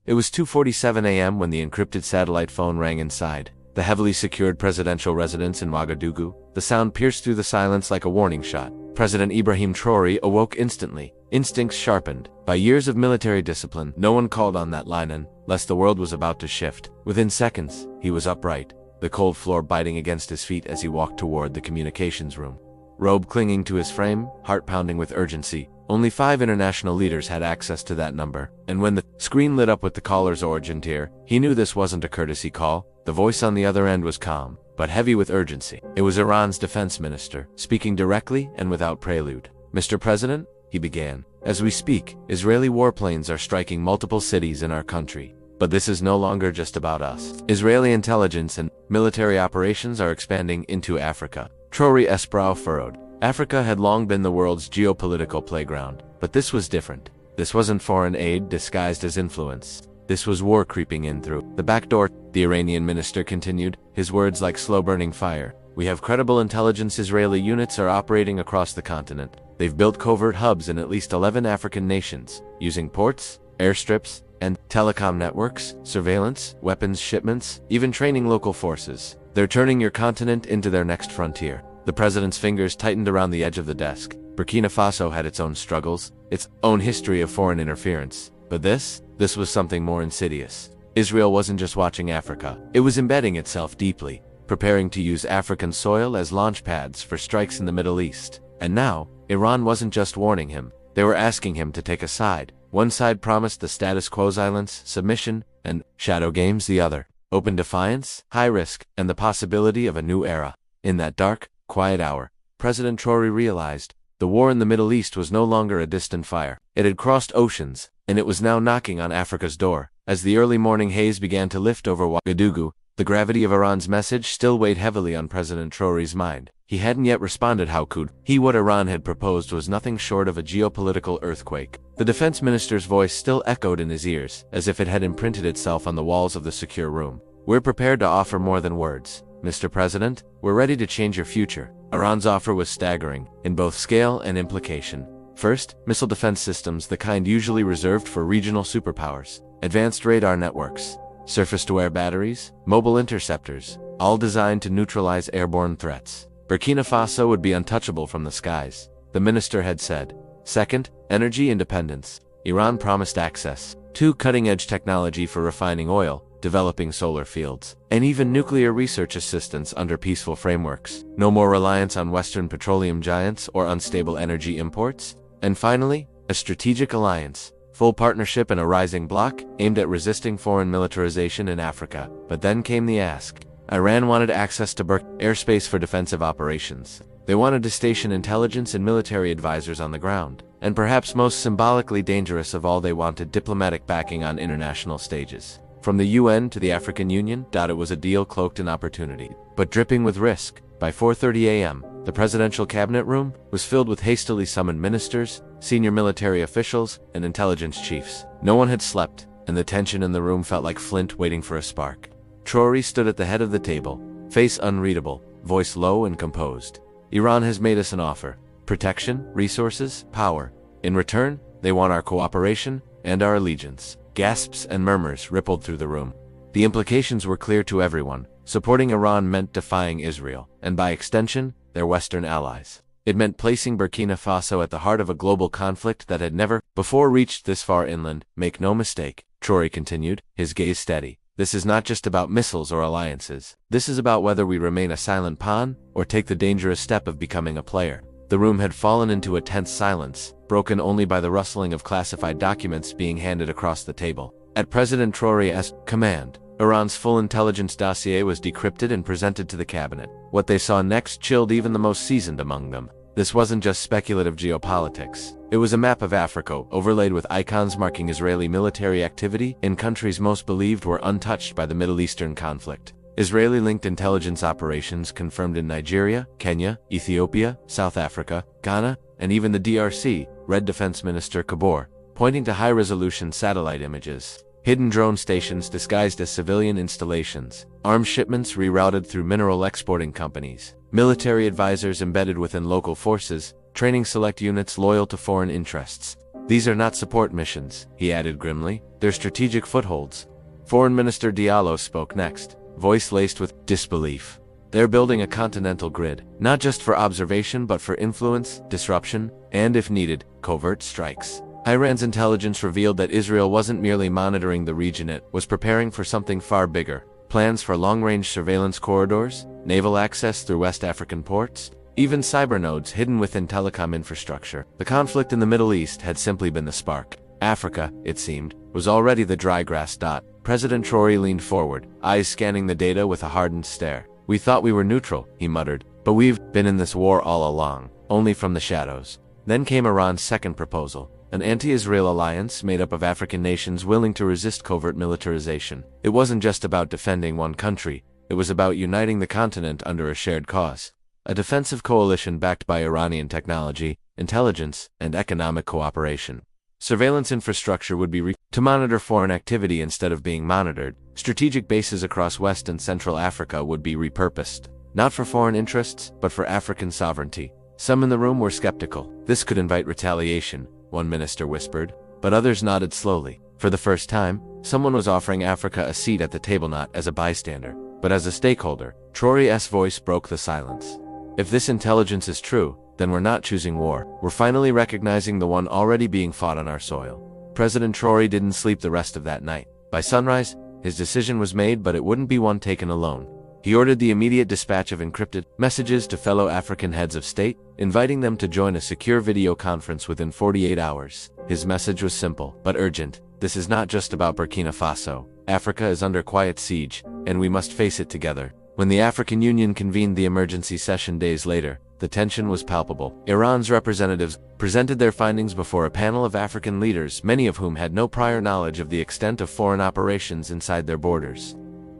It was 2:47 a.m. when the encrypted satellite phone rang inside the heavily secured presidential residence in Ouagadougou. The sound pierced through the silence like a warning shot. President Ibrahim Traoré awoke instantly, instincts sharpened. By years of military discipline, no one called on that line unless the world was about to shift. Within seconds, he was upright, the cold floor biting against his feet as he walked toward the communications room. Robe clinging to his frame, heart pounding with urgency. Only 5 international leaders had access to that number, and when the screen lit up with the caller's origin tier, he knew this wasn't a courtesy call. The voice on the other end was calm, but heavy with urgency. It was Iran's defense minister, speaking directly and without prelude. "Mr. President," he began, "as we speak, Israeli warplanes are striking multiple cities in our country. But this is no longer just about us. Israeli intelligence and military operations are expanding into Africa." Traoré's brow furrowed. Africa had long been the world's geopolitical playground, but this was different. This wasn't foreign aid disguised as influence. This was war creeping in through the back door. The Iranian minister continued, his words like slow-burning fire. "We have credible intelligence Israeli units are operating across the continent. They've built covert hubs in at least 11 African nations, using ports, airstrips, and telecom networks, surveillance, weapons shipments, even training local forces. They're turning your continent into their next frontier." The president's fingers tightened around the edge of the desk. Burkina Faso had its own struggles, its own history of foreign interference. But this was something more insidious. Israel wasn't just watching Africa. It was embedding itself deeply, preparing to use African soil as launch pads for strikes in the Middle East. And now, Iran wasn't just warning him. They were asking him to take a side. One side promised the status quo, silence, submission, and shadow games. The other, open defiance, high risk, and the possibility of a new era. In that dark, quiet hour, President Traoré realized the war in the Middle East was no longer a distant fire. It had crossed oceans, and it was now knocking on Africa's door. As the early morning haze began to lift over Ouagadougou, the gravity of Iran's message still weighed heavily on President Traoré's mind. He hadn't yet responded how could he. What Iran had proposed was nothing short of a geopolitical earthquake. The defense minister's voice still echoed in his ears, as if it had imprinted itself on the walls of the secure room. "We're prepared to offer more than words. Mr. President, we're ready to change your future." Iran's offer was staggering, in both scale and implication. First, missile defense systems, the kind usually reserved for regional superpowers. Advanced radar networks, surface-to-air batteries, mobile interceptors, all designed to neutralize airborne threats. Burkina Faso would be untouchable from the skies, the minister had said. Second, energy independence. Iran promised access to cutting-edge technology for refining oil, developing solar fields, and even nuclear research assistance under peaceful frameworks. No more reliance on Western petroleum giants or unstable energy imports. And finally, a strategic alliance, full partnership in a rising bloc aimed at resisting foreign militarization in Africa. But then came the ask. Iran wanted access to airspace for defensive operations. They wanted to station intelligence and military advisors on the ground. And perhaps most symbolically dangerous of all, they wanted diplomatic backing on international stages. From the UN to the African Union, it was a deal cloaked in opportunity, but dripping with risk. By 4:30 a.m., the presidential cabinet room was filled with hastily summoned ministers, senior military officials, and intelligence chiefs. No one had slept, and the tension in the room felt like flint waiting for a spark. Traoré stood at the head of the table, face unreadable, voice low and composed. "Iran has made us an offer. Protection, resources, power. In return, they want our cooperation and our allegiance." Gasps and murmurs rippled through the room. The implications were clear to everyone. Supporting Iran meant defying Israel, and by extension, their Western allies. It meant placing Burkina Faso at the heart of a global conflict that had never before reached this far inland. "Make no mistake," Traoré continued, his gaze steady. "This is not just about missiles or alliances. This is about whether we remain a silent pawn or take the dangerous step of becoming a player." The room had fallen into a tense silence, broken only by the rustling of classified documents being handed across the table. At President Traoré's command, Iran's full intelligence dossier was decrypted and presented to the cabinet. What they saw next chilled even the most seasoned among them. This wasn't just speculative geopolitics. It was a map of Africa, overlaid with icons marking Israeli military activity in countries most believed were untouched by the Middle Eastern conflict. Israeli-linked intelligence operations confirmed in Nigeria, Kenya, Ethiopia, South Africa, Ghana, and even the DRC, read Defense Minister Kabor, pointing to high-resolution satellite images. Hidden drone stations disguised as civilian installations, arms shipments rerouted through mineral exporting companies, military advisors embedded within local forces, training select units loyal to foreign interests. These are not support missions, he added grimly. They're strategic footholds. Foreign Minister Diallo spoke next, voice laced with disbelief. They're building a continental grid, not just for observation but for influence, disruption, and if needed, covert strikes. Iran's intelligence revealed that Israel wasn't merely monitoring the region, it was preparing for something far bigger. Plans for long-range surveillance corridors, naval access through West African ports, even cyber nodes hidden within telecom infrastructure. The conflict in the Middle East had simply been the spark. Africa, it seemed, was already the dry grass dot. President Traoré leaned forward, eyes scanning the data with a hardened stare. We thought we were neutral, he muttered, but we've been in this war all along, only from the shadows. Then came Iran's second proposal, an anti-Israel alliance made up of African nations willing to resist covert militarization. It wasn't just about defending one country, it was about uniting the continent under a shared cause. A defensive coalition backed by Iranian technology, intelligence, and economic cooperation. Surveillance infrastructure would be to monitor foreign activity instead of being monitored. Strategic bases across West and Central Africa would be repurposed, not for foreign interests, but for African sovereignty. Some in the room were skeptical. This could invite retaliation, one minister whispered, but others nodded slowly. For the first time, someone was offering Africa a seat at the table, not as a bystander, but as a stakeholder. Traoré's voice broke the silence. If this intelligence is true, then we're not choosing war. We're finally recognizing the one already being fought on our soil. President Traoré didn't sleep the rest of that night. By sunrise, his decision was made, but it wouldn't be one taken alone. He ordered the immediate dispatch of encrypted messages to fellow African heads of state, inviting them to join a secure video conference within 48 hours. His message was simple, but urgent. This is not just about Burkina Faso. Africa is under quiet siege, and we must face it together. When the African Union convened the emergency session days later, the tension was palpable. Iran's representatives presented their findings before a panel of African leaders, many of whom had no prior knowledge of the extent of foreign operations inside their borders.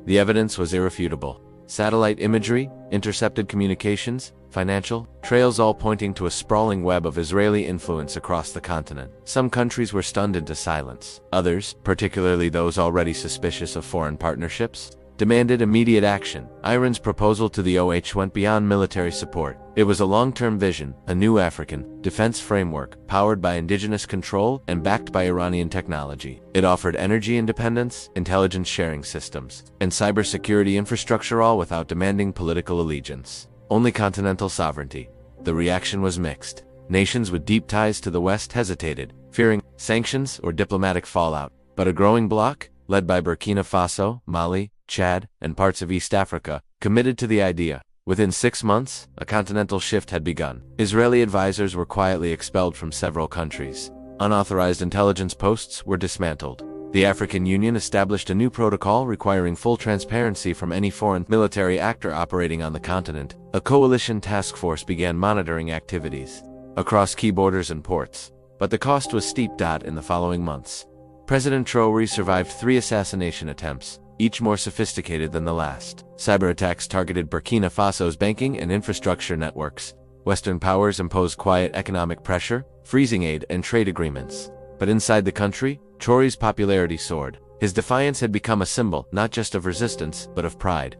The evidence was irrefutable. Satellite imagery, intercepted communications, financial trails, all pointing to a sprawling web of Israeli influence across the continent. Some countries were stunned into silence. Others, particularly those already suspicious of foreign partnerships, demanded immediate action. Iran's proposal to the OH went beyond military support. It was a long-term vision, a new African defense framework, powered by indigenous control and backed by Iranian technology. It offered energy independence, intelligence sharing systems, and cybersecurity infrastructure, all without demanding political allegiance. Only continental sovereignty. The reaction was mixed. Nations with deep ties to the West hesitated, fearing sanctions or diplomatic fallout. But a growing bloc, led by Burkina Faso, Mali, Chad, and parts of East Africa, committed to the idea. Within 6 months, a continental shift had begun. Israeli advisors were quietly expelled from several countries. Unauthorized intelligence posts were dismantled. The African Union established a new protocol requiring full transparency from any foreign military actor operating on the continent. A coalition task force began monitoring activities across key borders and ports. But the cost was steep. In the following months, President Traoré survived 3 assassination attempts, each more sophisticated than the last. Cyber attacks targeted Burkina Faso's banking and infrastructure networks. Western powers imposed quiet economic pressure, freezing aid and trade agreements. But inside the country, Traoré's popularity soared. His defiance had become a symbol, not just of resistance, but of pride.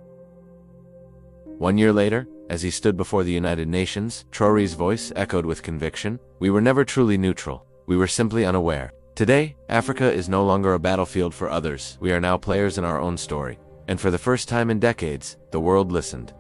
1 year later, as he stood before the United Nations, Traoré's voice echoed with conviction. We were never truly neutral. We were simply unaware. Today, Africa is no longer a battlefield for others. We are now players in our own story. And for the first time in decades, the world listened.